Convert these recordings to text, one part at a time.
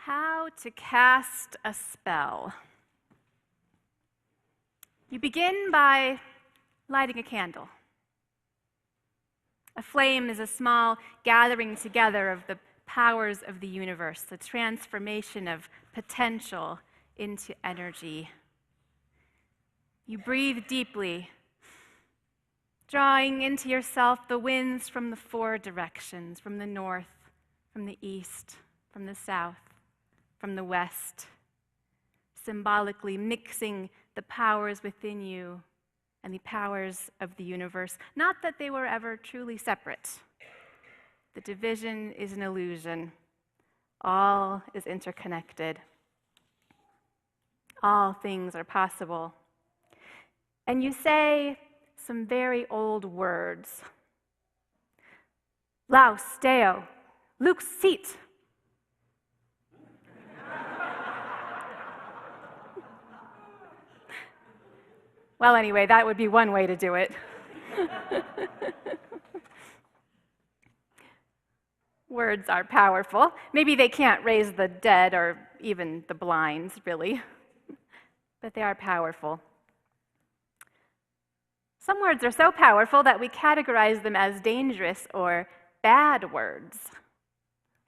How to cast a spell. You begin by lighting a candle. A flame is a small gathering together of the powers of the universe, the transformation of potential into energy. You breathe deeply, drawing into yourself the winds from the four directions, from the north, from the east, from the south, from the west, symbolically mixing the powers within you and the powers of the universe. Not that they were ever truly separate. The division is an illusion. All is interconnected. All things are possible. And you say some very old words. Laus Deo, lux sit. Well, anyway, that would be one way to do it. Words are powerful. Maybe they can't raise the dead or even the blind, really, but they are powerful. Some words are so powerful that we categorize them as dangerous or bad words.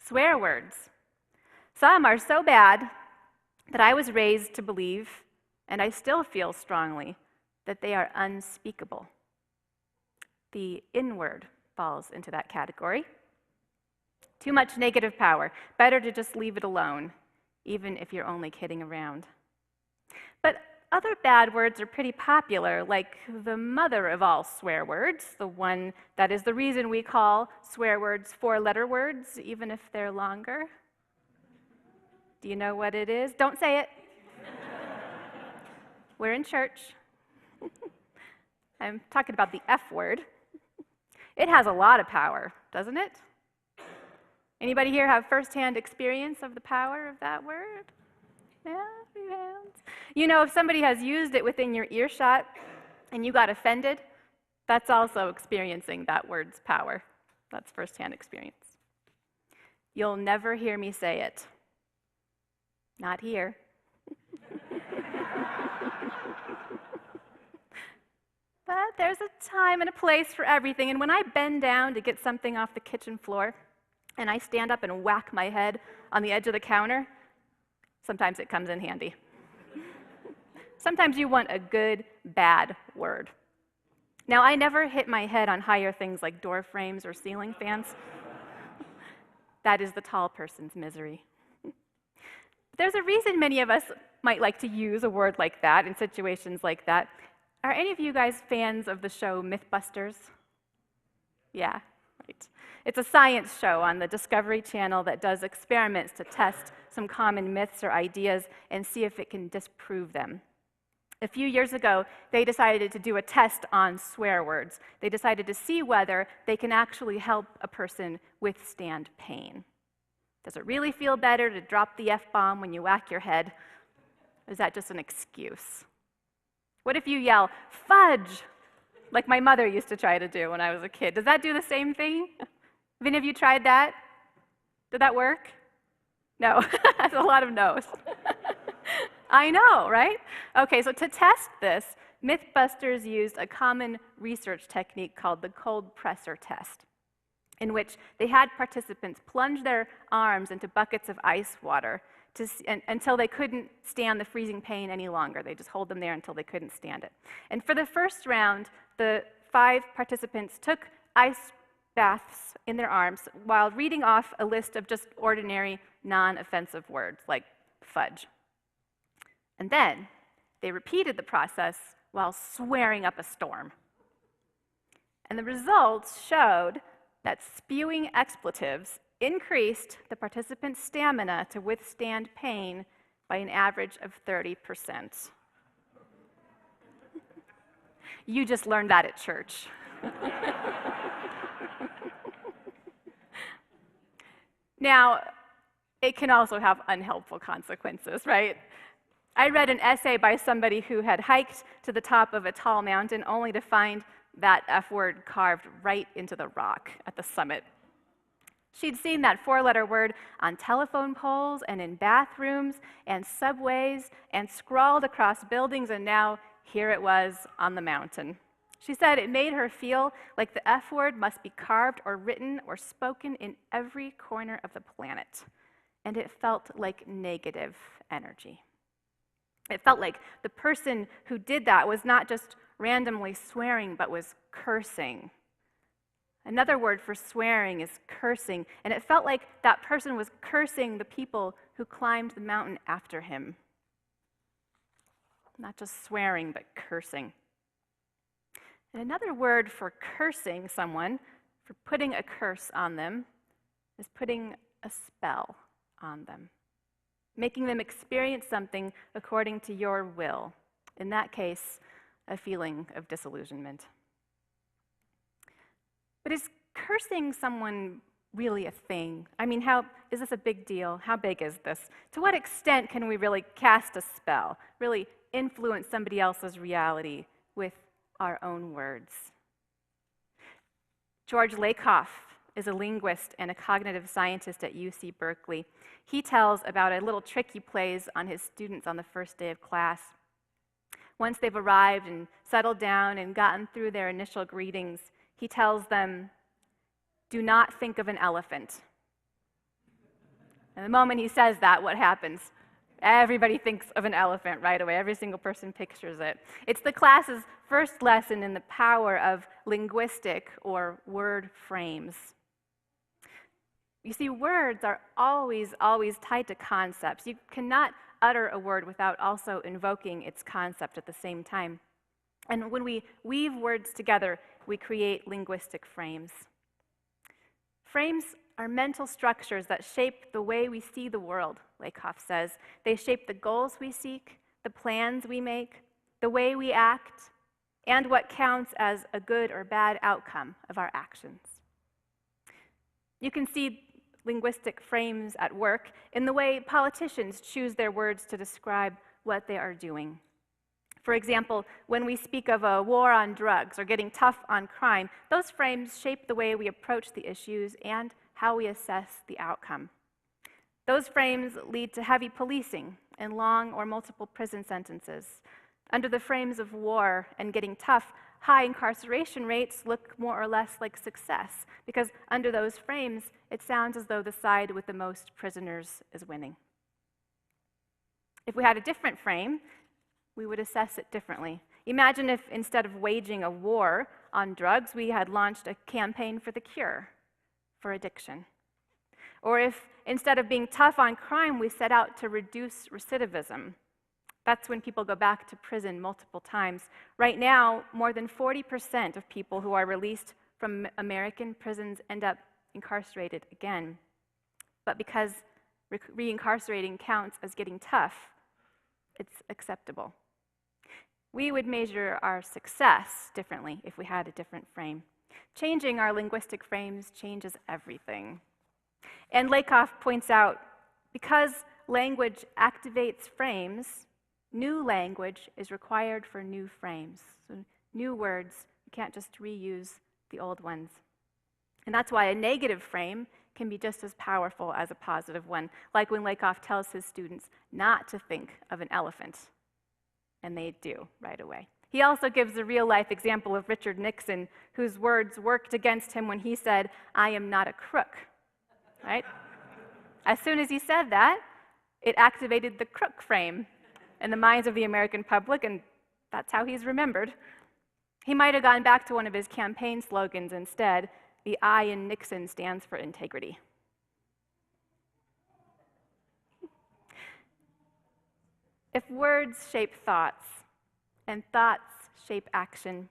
Swear words. Some are so bad that I was raised to believe, and I still feel strongly, that they are unspeakable. The N-word falls into that category. Too much negative power. Better to just leave it alone, even if you're only kidding around. But other bad words are pretty popular, like the mother of all swear words, the one that is the reason we call swear words four-letter words, even if they're longer. Do you know what it is? Don't say it. We're in church. I'm talking about the F word. It has a lot of power, doesn't it? Anybody here have firsthand experience of the power of that word? Yeah, few hands. You know, if somebody has used it within your earshot and you got offended, that's also experiencing that word's power. That's firsthand experience. You'll never hear me say it. Not here. But there's a time and a place for everything. And when I bend down to get something off the kitchen floor, and I stand up and whack my head on the edge of the counter, sometimes it comes in handy. Sometimes you want a good, bad word. Now, I never hit my head on higher things like door frames or ceiling fans. That is the tall person's misery. There's a reason many of us might like to use a word like that in situations like that. Are any of you guys fans of the show Mythbusters? Yeah, right. It's a science show on the Discovery Channel that does experiments to test some common myths or ideas and see if it can disprove them. A few years ago, they decided to do a test on swear words. They decided to see whether they can actually help a person withstand pain. Does it really feel better to drop the F-bomb when you whack your head? Or is that just an excuse? What if you yell, fudge, like my mother used to try to do when I was a kid? Does that do the same thing? Have any of you tried that? Did that work? No, that's a lot of no's. I know, right? Okay, so to test this, Mythbusters used a common research technique called the cold presser test, in which they had participants plunge their arms into buckets of ice water until they couldn't stand the freezing pain any longer. They just hold them there until they couldn't stand it. And for the first round, the 5 participants took ice baths in their arms while reading off a list of just ordinary, non-offensive words like fudge. And then they repeated the process while swearing up a storm. And the results showed that spewing expletives increased the participants' stamina to withstand pain by an average of 30%. You just learned that at church. Now, it can also have unhelpful consequences, right? I read an essay by somebody who had hiked to the top of a tall mountain only to find that F word carved right into the rock at the summit. She'd seen that four-letter word on telephone poles and in bathrooms and subways and scrawled across buildings, and now here it was on the mountain. She said it made her feel like the F word must be carved or written or spoken in every corner of the planet. And it felt like negative energy. It felt like the person who did that was not just randomly swearing, but was cursing. Another word for swearing is cursing, and it felt like that person was cursing the people who climbed the mountain after him. Not just swearing, but cursing. And another word for cursing someone, for putting a curse on them, is putting a spell on them, making them experience something according to your will. In that case, a feeling of disillusionment. But is cursing someone really a thing? I mean, is this a big deal? How big is this? To what extent can we really cast a spell, really influence somebody else's reality with our own words? George Lakoff is a linguist and a cognitive scientist at UC Berkeley. He tells about a little trick he plays on his students on the first day of class. Once they've arrived and settled down and gotten through their initial greetings, he tells them, "Do not think of an elephant." And the moment he says that, what happens? Everybody thinks of an elephant right away. Every single person pictures it. It's the class's first lesson in the power of linguistic or word frames. You see, words are always tied to concepts. You cannot utter a word without also invoking its concept at the same time. And when we weave words together, we create linguistic frames. Frames are mental structures that shape the way we see the world, Lakoff says. They shape the goals we seek, the plans we make, the way we act, and what counts as a good or bad outcome of our actions. You can see linguistic frames at work in the way politicians choose their words to describe what they are doing. For example, when we speak of a war on drugs or getting tough on crime, those frames shape the way we approach the issues and how we assess the outcome. Those frames lead to heavy policing and long or multiple prison sentences. Under the frames of war and getting tough, high incarceration rates look more or less like success, because under those frames, it sounds as though the side with the most prisoners is winning. If we had a different frame, we would assess it differently. Imagine if instead of waging a war on drugs, we had launched a campaign for the cure for addiction. Or if instead of being tough on crime, we set out to reduce recidivism. That's when people go back to prison multiple times. Right now, more than 40% of people who are released from American prisons end up incarcerated again. But because reincarcerating counts as getting tough, it's acceptable. We would measure our success differently if we had a different frame. Changing our linguistic frames changes everything. And Lakoff points out, because language activates frames, new language is required for new frames. So new words, you can't just reuse the old ones. And that's why a negative frame can be just as powerful as a positive one, like when Lakoff tells his students not to think of an elephant. And they do right away. He also gives a real-life example of Richard Nixon, whose words worked against him when he said, "I am not a crook," right? As soon as he said that, it activated the crook frame in the minds of the American public, and that's how he's remembered. He might have gone back to one of his campaign slogans instead. The I in Nixon stands for integrity. If words shape thoughts, and thoughts shape action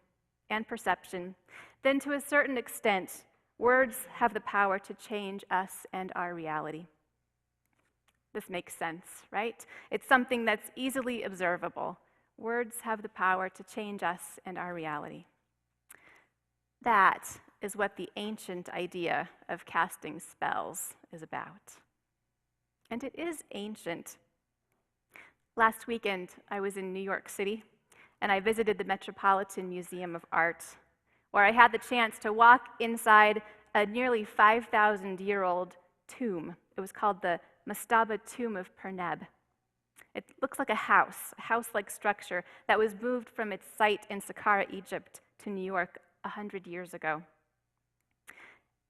and perception, then to a certain extent, words have the power to change us and our reality. This makes sense, right? It's something that's easily observable. Words have the power to change us and our reality. That is what the ancient idea of casting spells is about. And it is ancient. Last weekend, I was in New York City, and I visited the Metropolitan Museum of Art, where I had the chance to walk inside a nearly 5,000-year-old tomb. It was called the Mastaba Tomb of Perneb. It looks like a house-like structure that was moved from its site in Saqqara, Egypt, to New York 100 years ago.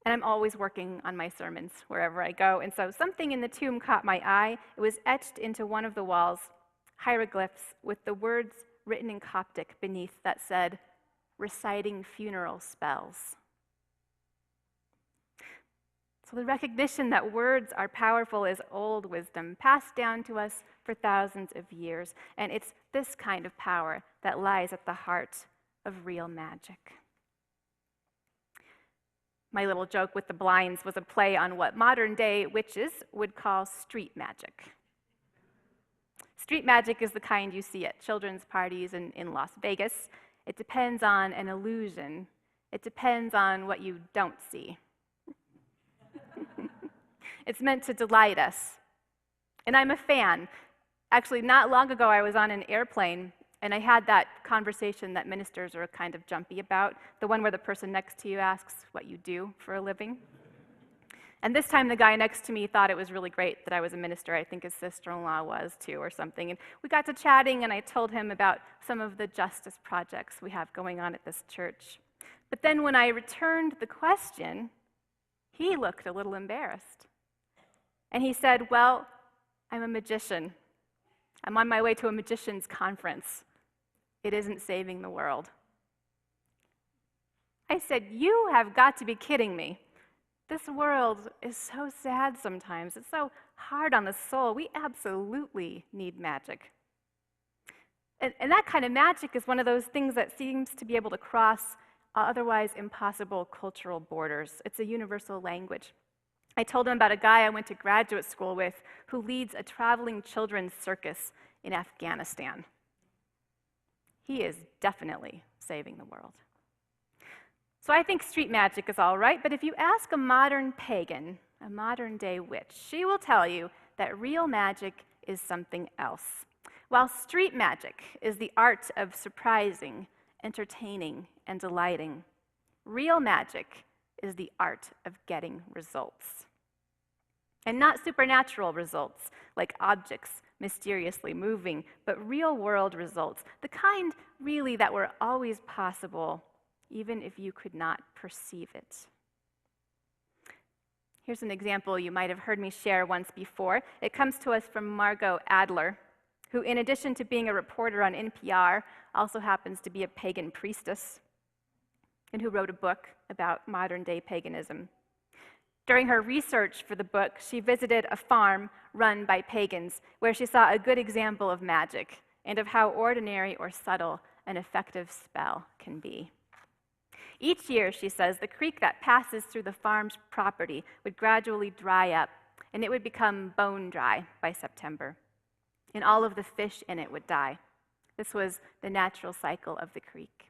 And I'm always working on my sermons wherever I go, and so something in the tomb caught my eye. It was etched into one of the walls, hieroglyphs with the words written in Coptic beneath that said, "Reciting funeral spells." So the recognition that words are powerful is old wisdom, passed down to us for thousands of years, and it's this kind of power that lies at the heart of real magic. My little joke with the blinds was a play on what modern-day witches would call street magic. Street magic is the kind you see at children's parties in Las Vegas. It depends on an illusion. It depends on what you don't see. It's meant to delight us. And I'm a fan. Actually, not long ago, I was on an airplane, and I had that conversation that ministers are kind of jumpy about, the one where the person next to you asks what you do for a living. And this time, the guy next to me thought it was really great that I was a minister. I think his sister-in-law was, too, or something. And we got to chatting, and I told him about some of the justice projects we have going on at this church. But then when I returned the question, he looked a little embarrassed. And he said, "Well, I'm a magician. I'm on my way to a magician's conference. It isn't saving the world." I said, "You have got to be kidding me. This world is so sad sometimes. It's so hard on the soul. We absolutely need magic." And that kind of magic is one of those things that seems to be able to cross otherwise impossible cultural borders. It's a universal language. I told him about a guy I went to graduate school with who leads a traveling children's circus in Afghanistan. He is definitely saving the world. So I think street magic is all right, but if you ask a modern pagan, a modern-day witch, she will tell you that real magic is something else. While street magic is the art of surprising, entertaining, and delighting, real magic is the art of getting results. And not supernatural results, like objects mysteriously moving, but real-world results, the kind really that were always possible, even if you could not perceive it. Here's an example you might have heard me share once before. It comes to us from Margot Adler, who, in addition to being a reporter on NPR, also happens to be a pagan priestess, and who wrote a book about modern-day paganism. During her research for the book, she visited a farm run by pagans where she saw a good example of magic and of how ordinary or subtle an effective spell can be. Each year, she says, the creek that passes through the farm's property would gradually dry up, and it would become bone dry by September, and all of the fish in it would die. This was the natural cycle of the creek.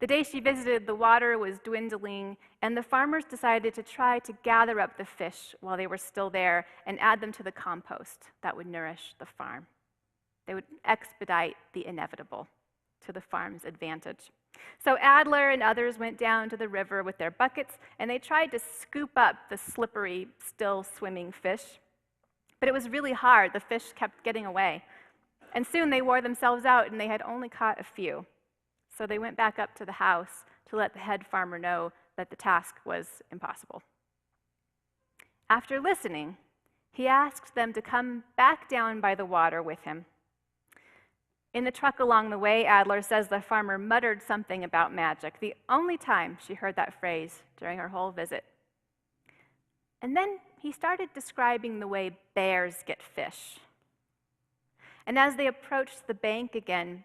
The day she visited, the water was dwindling, and the farmers decided to try to gather up the fish while they were still there and add them to the compost that would nourish the farm. They would expedite the inevitable to the farm's advantage. So Adler and others went down to the river with their buckets, and they tried to scoop up the slippery, still swimming fish. But it was really hard. The fish kept getting away. And soon they wore themselves out, and they had only caught a few. So they went back up to the house to let the head farmer know that the task was impossible. After listening, he asked them to come back down by the water with him. In the truck along the way, Adler says the farmer muttered something about magic, the only time she heard that phrase during her whole visit. And then he started describing the way bears get fish. And as they approached the bank again,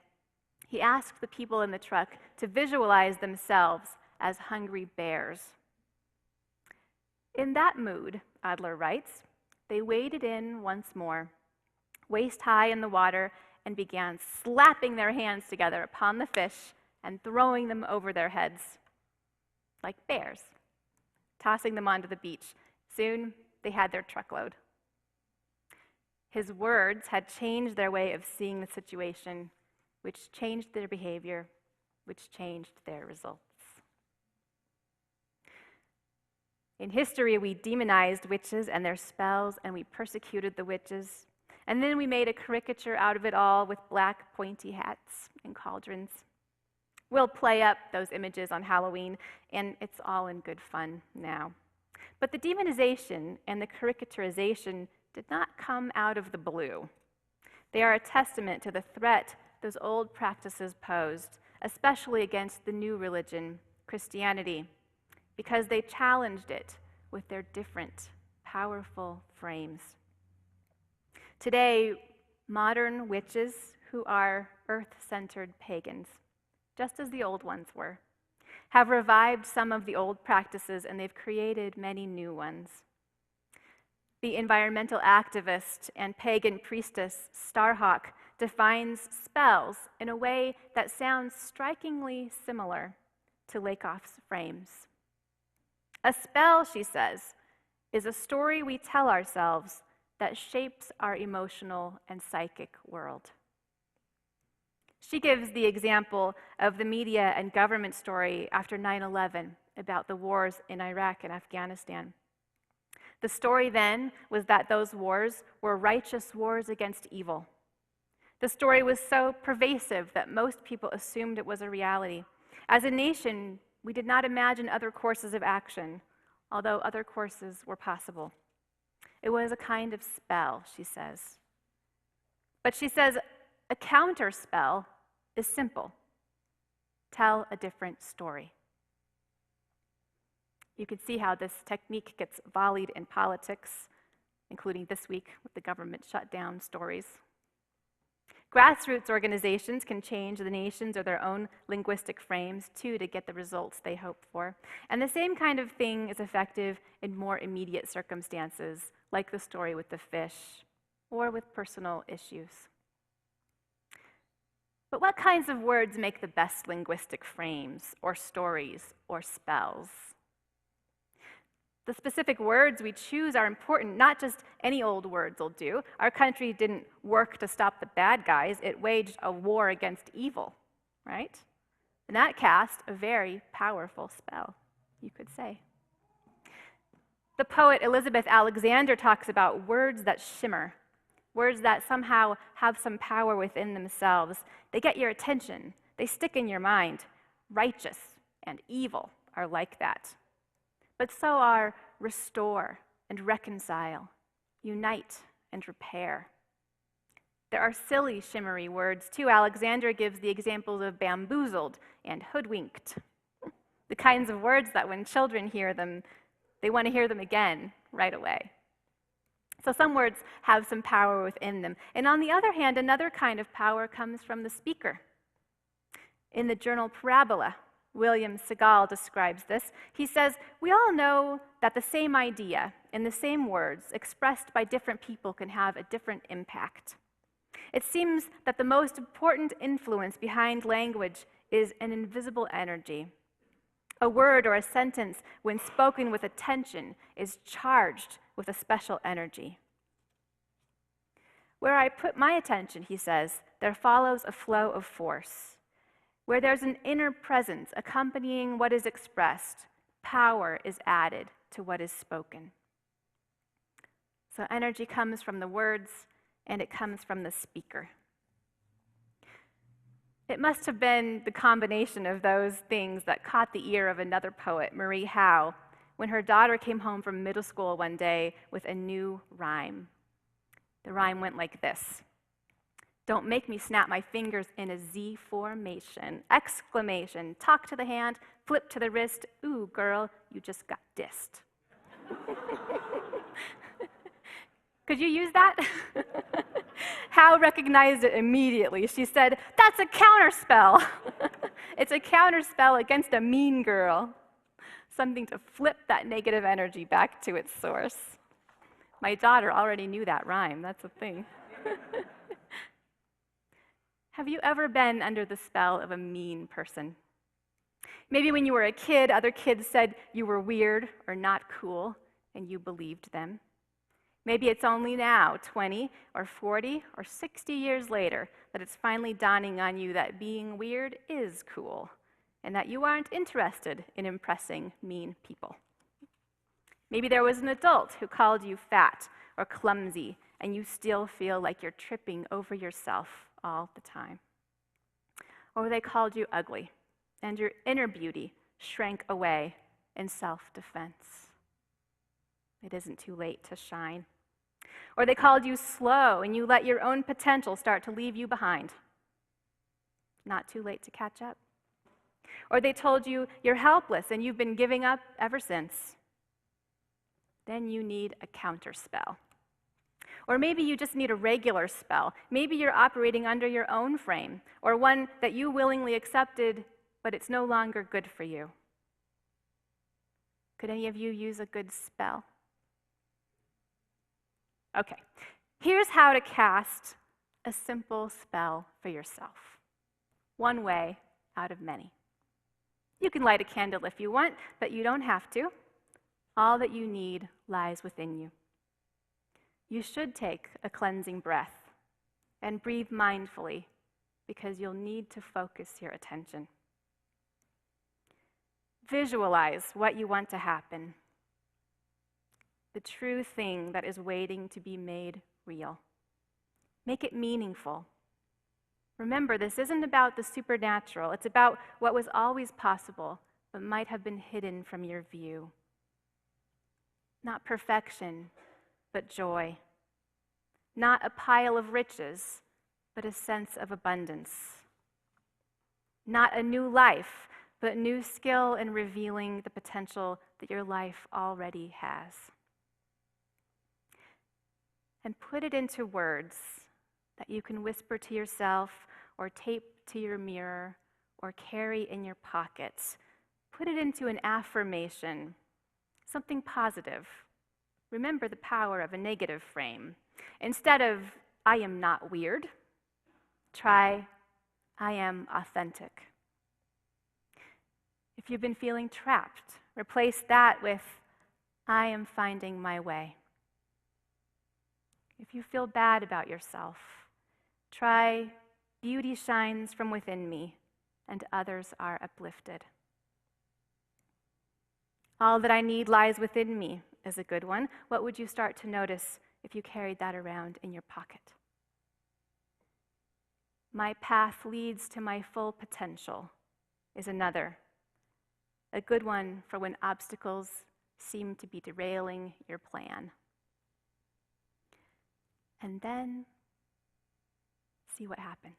he asked the people in the truck to visualize themselves as hungry bears. In that mood, Adler writes, they waded in once more, waist high in the water, and began slapping their hands together upon the fish and throwing them over their heads, like bears, tossing them onto the beach. Soon, they had their truckload. His words had changed their way of seeing the situation, which changed their behavior, which changed their results. In history, we demonized witches and their spells, and we persecuted the witches. And then we made a caricature out of it all with black pointy hats and cauldrons. We'll play up those images on Halloween, and it's all in good fun now. But the demonization and the caricaturization did not come out of the blue. They are a testament to the threat those old practices posed, especially against the new religion, Christianity, because they challenged it with their different, powerful frames. Today, modern witches who are earth-centered pagans, just as the old ones were, have revived some of the old practices, and they've created many new ones. The environmental activist and pagan priestess Starhawk defines spells in a way that sounds strikingly similar to Lakoff's frames. A spell, she says, is a story we tell ourselves that shapes our emotional and psychic world. She gives the example of the media and government story after 9/11 about the wars in Iraq and Afghanistan. The story then was that those wars were righteous wars against evil. The story was so pervasive that most people assumed it was a reality. As a nation, we did not imagine other courses of action, although other courses were possible. It was a kind of spell, she says. But she says a counter spell is simple. Tell a different story. You can see how this technique gets volleyed in politics, including this week with the government shutdown stories. Grassroots organizations can change the nations or their own linguistic frames, too, to get the results they hope for. And the same kind of thing is effective in more immediate circumstances, like the story with the fish, or with personal issues. But what kinds of words make the best linguistic frames, or stories, or spells? The specific words we choose are important. Not just any old words will do. Our country didn't work to stop the bad guys. It waged a war against evil, right? And that cast a very powerful spell, you could say. The poet Elizabeth Alexander talks about words that shimmer, words that somehow have some power within themselves. They get your attention. They stick in your mind. Righteous and evil are like that. But so are restore and reconcile, unite and repair. There are silly, shimmery words, too. Alexander gives the examples of bamboozled and hoodwinked, the kinds of words that when children hear them, they want to hear them again right away. So some words have some power within them. And on the other hand, another kind of power comes from the speaker. In the journal Parabola, William Segal describes this. He says, we all know that the same idea in the same words expressed by different people can have a different impact. It seems that the most important influence behind language is an invisible energy. A word or a sentence, when spoken with attention, is charged with a special energy. Where I put my attention, he says, there follows a flow of force. Where there's an inner presence accompanying what is expressed, power is added to what is spoken. So energy comes from the words, and it comes from the speaker. It must have been the combination of those things that caught the ear of another poet, Marie Howe, when her daughter came home from middle school one day with a new rhyme. The rhyme went like this. Don't make me snap my fingers in a Z formation. Exclamation, talk to the hand, flip to the wrist. Ooh, girl, you just got dissed. Could you use that? Howe recognized it immediately. She said, that's a counterspell. It's a counterspell against a mean girl. Something to flip that negative energy back to its source. My daughter already knew that rhyme. That's a thing. Have you ever been under the spell of a mean person? Maybe when you were a kid, other kids said you were weird or not cool, and you believed them. Maybe it's only now, 20 or 40 or 60 years later, that it's finally dawning on you that being weird is cool, and that you aren't interested in impressing mean people. Maybe there was an adult who called you fat or clumsy, and you still feel like you're tripping over yourself all the time. Or they called you ugly, and your inner beauty shrank away in self-defense. It isn't too late to shine. Or they called you slow, and you let your own potential start to leave you behind. Not too late to catch up. Or they told you you're helpless, and you've been giving up ever since. Then you need a counter spell. Or maybe you just need a regular spell. Maybe you're operating under your own frame, or one that you willingly accepted, but it's no longer good for you. Could any of you use a good spell? Okay, here's how to cast a simple spell for yourself. One way out of many. You can light a candle if you want, but you don't have to. All that you need lies within you. You should take a cleansing breath and breathe mindfully, because you'll need to focus your attention. Visualize what you want to happen, the true thing that is waiting to be made real. Make it meaningful. Remember, this isn't about the supernatural. It's about what was always possible, but might have been hidden from your view. Not perfection, but joy. Not a pile of riches, but a sense of abundance. Not a new life, but new skill in revealing the potential that your life already has. And put it into words that you can whisper to yourself, or tape to your mirror, or carry in your pockets. Put it into an affirmation, something positive. Remember the power of a negative frame. Instead of, I am not weird, try, I am authentic. If you've been feeling trapped, replace that with, I am finding my way. If you feel bad about yourself, try, beauty shines from within me, and others are uplifted. All that I need lies within me is a good one. What would you start to notice if you carried that around in your pocket? My path leads to my full potential is another. A good one for when obstacles seem to be derailing your plan. And then see what happens.